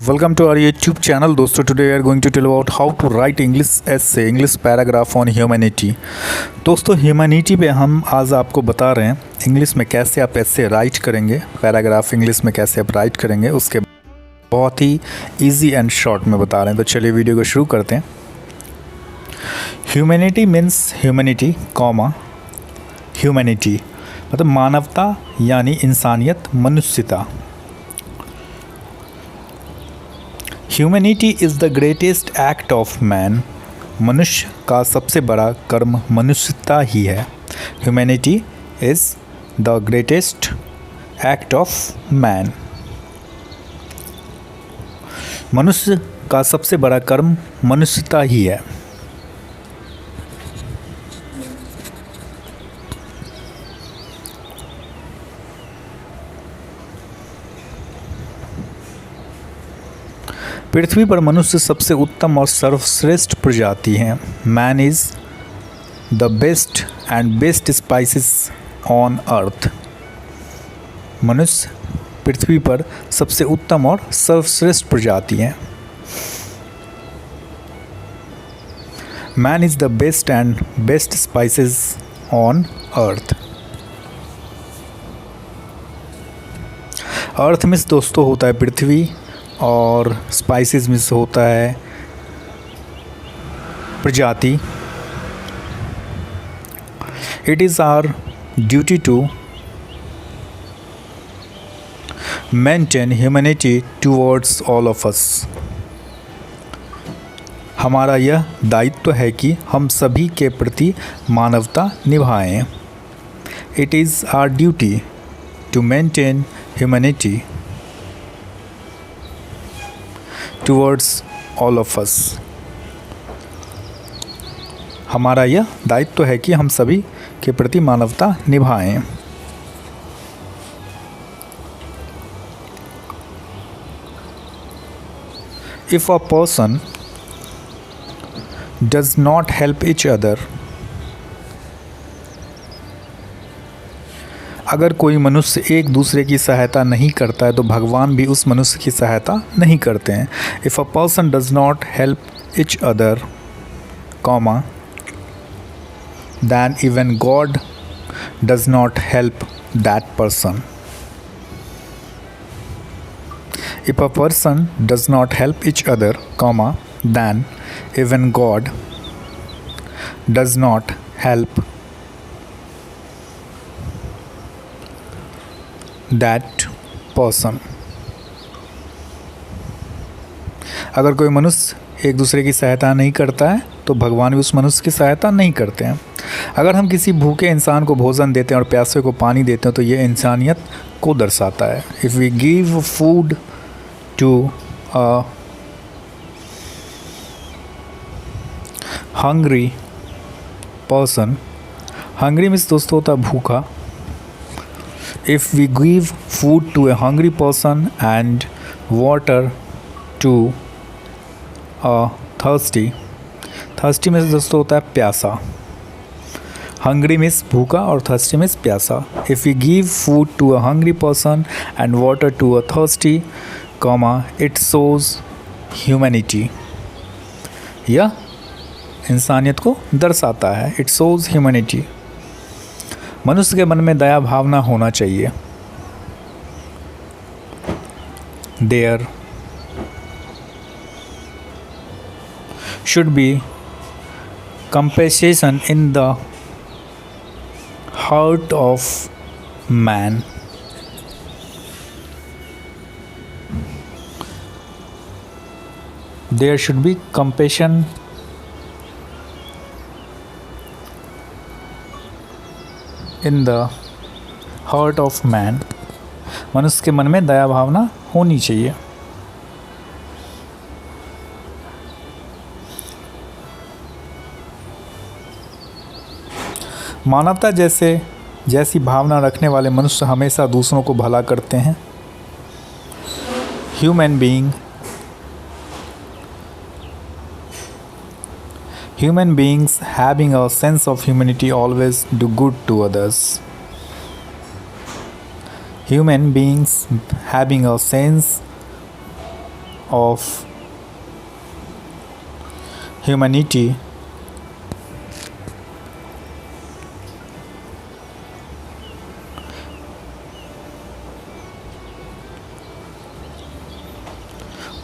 Welcome to our YouTube channel दोस्तों. Today we are going to tell about how to write English essay, English paragraph on humanity. दोस्तों humanity पे हम आज आपको बता रहे हैं इंग्लिश में कैसे आप ऐसे राइट करेंगे, पैराग्राफ इंग्लिश में कैसे आप राइट करेंगे, उसके बहुत ही इजी एंड शॉर्ट में बता रहे हैं. तो चलिए वीडियो को शुरू करते हैं. Humanity means humanity comma humanity मतलब मानवता यानी इंसानियत, मनुष्यता. Humanity is the greatest act of man. मनुष्य का सबसे बड़ा कर्म मनुष्यता ही है. Humanity is the greatest act of man. मनुष्य का सबसे बड़ा कर्म मनुष्यता ही है. पृथ्वी पर मनुष्य सबसे उत्तम और सर्वश्रेष्ठ प्रजाति हैं. Man is the best and best species on earth. मनुष्य पृथ्वी पर सबसे उत्तम और सर्वश्रेष्ठ प्रजाति हैं. Man is the best and best species on earth. अर्थ में दोस्तों होता है पृथ्वी और स्पाइसेस में से होता है प्रजाति. It is our duty to maintain humanity towards all of us. हमारा यह दायित्व है कि हम सभी के प्रति मानवता निभाएं. It is our duty to maintain humanity towards all of us. हमारा यह दायित्व है कि हम सभी के प्रति मानवता निभाएं. If a person does not help each other. अगर कोई मनुष्य एक दूसरे की सहायता नहीं करता है तो भगवान भी उस मनुष्य की सहायता नहीं करते हैं. If a person does not help each other comma then even God does not help that person. If a person does not help each other comma then even God does not help that person. अगर कोई मनुष्य एक दूसरे की सहायता नहीं करता है तो भगवान भी उस मनुष्य की सहायता नहीं करते हैं. अगर हम किसी भूखे इंसान को भोजन देते हैं और प्यासे को पानी देते हैं तो ये इंसानियत को दर्शाता है. If we give food to a hungry person. Hungry means दोस्तों होता है भूखा. If we give food to a hungry person and water to a thirsty में दोस्तों होता है प्यासा. hungry means भूखा और thirsty means प्यासा. If we give food to a hungry person and water to a thirsty, it shows humanity. यह इंसानियत को दर्शाता है. It shows humanity. मनुष्य के मन में दया भावना होना चाहिए. There should be compassion in the heart of man. There should be compassion in the heart of man. मनुष्य के मन में दया भावना होनी चाहिए. मानवता जैसी भावना रखने वाले मनुष्य हमेशा दूसरों को भला करते हैं. Human beings having a sense of humanity always do good to others. Human beings having a sense of humanity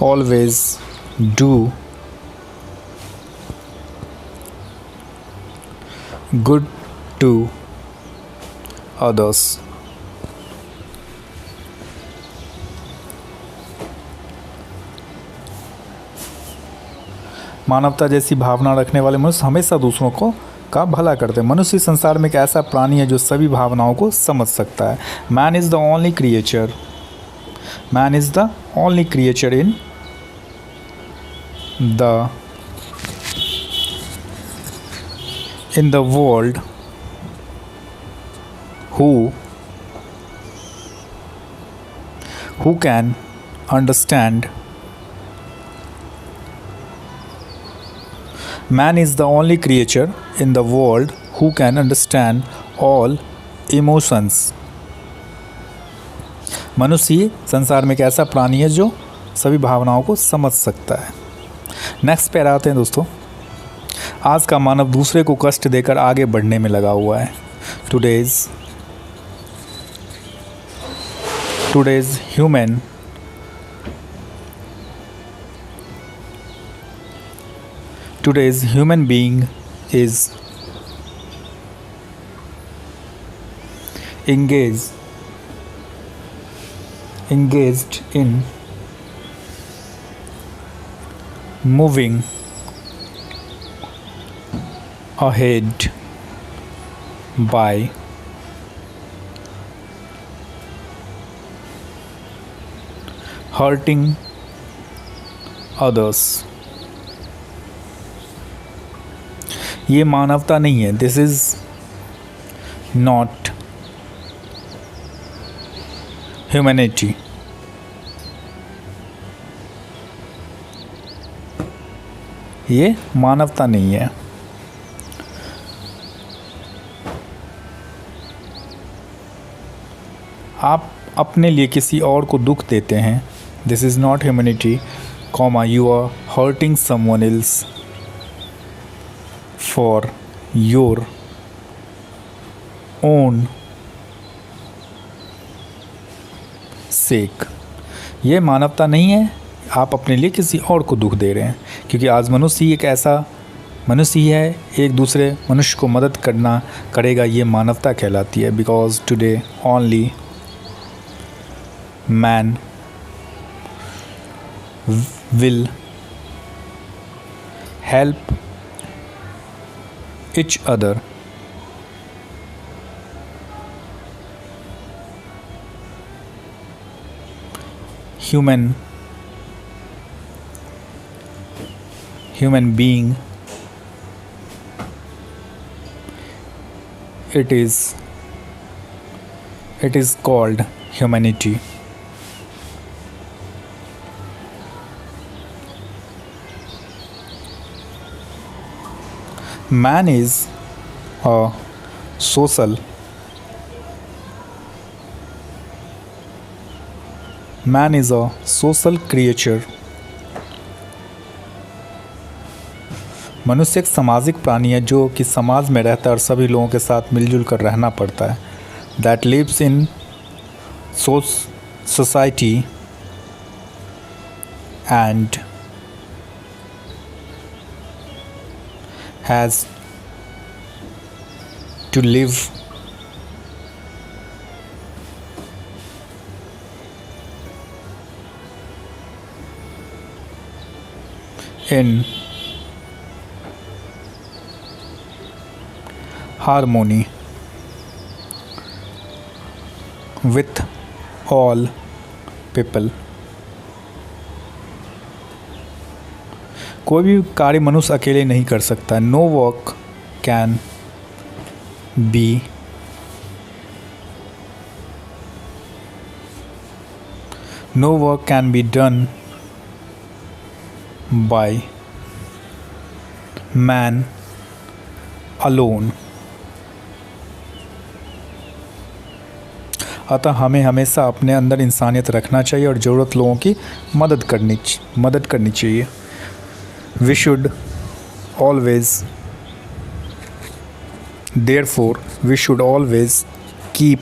always do good to others. मानवता जैसी भावना रखने वाले मनुष्य हमेशा दूसरों को का भला करते हैं। मनुष्य इस संसार में एक ऐसा प्राणी है जो सभी भावनाओं को समझ सकता है। Man is the only creature, man is the only creature the in the world who can understand. Man is the only creature in the world who can understand all emotions. मनुष्य ही संसार में एक ऐसा प्राणी है जो सभी भावनाओं को समझ सकता है। नेक्स्ट पे आते हैं दोस्तों। आज का मानव दूसरे को कष्ट देकर आगे बढ़ने में लगा हुआ है। Today's human being is engaged in moving ahead by hurting others. ये मानवता नहीं है। This is not humanity. ये मानवता नहीं है। आप अपने लिए किसी और को दुख देते हैं। This is not humanity, comma you are hurting someone else for your own sake. ये मानवता नहीं है। आप अपने लिए किसी और को दुख दे रहे हैं, क्योंकि आज मनुष्य ही एक ऐसा मनुष्य ही है, एक दूसरे मनुष्य को मदद करना करेगा, ये मानवता कहलाती है। Because today only man will help each other. Human being, it is called humanity. Man is a social creature. मनुष्य एक सामाजिक प्राणी है जो कि समाज में रहता है और सभी लोगों के साथ मिलजुल कर रहना पड़ता है। That lives in society and has to live in harmony with all people. कोई भी कार्य मनुष्य अकेले नहीं कर सकता। No work can be done by man alone. अतः हमें हमेशा अपने अंदर इंसानियत रखना चाहिए और ज़रूरत लोगों की मदद करनी चाहिए। We should always Therefore, we should always keep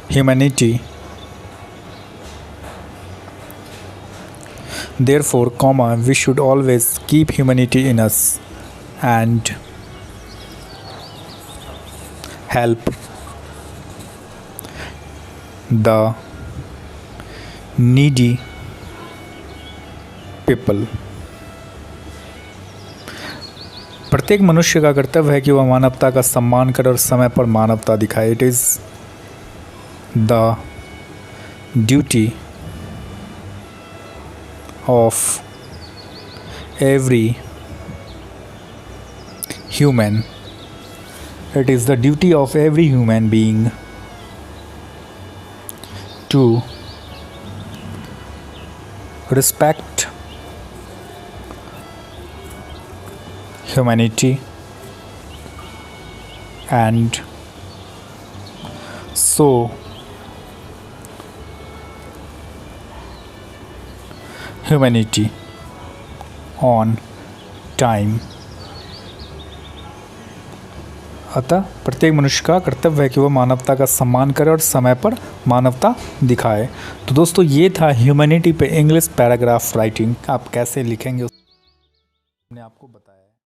humanity. Therefore, we should always keep humanity in us and help the needy people. प्रत्येक मनुष्य का कर्तव्य है कि वह मानवता का सम्मान करे और समय पर मानवता दिखाए। It is the duty of every human, it is the duty of every human being to respect humanity and so humanity on time। अतः प्रत्येक मनुष्य का कर्तव्य है कि वह मानवता का सम्मान करे और समय पर मानवता दिखाए। तो दोस्तों ये था ह्यूमैनिटी पे इंग्लिश पैराग्राफ राइटिंग। आप कैसे लिखेंगे अपने आपको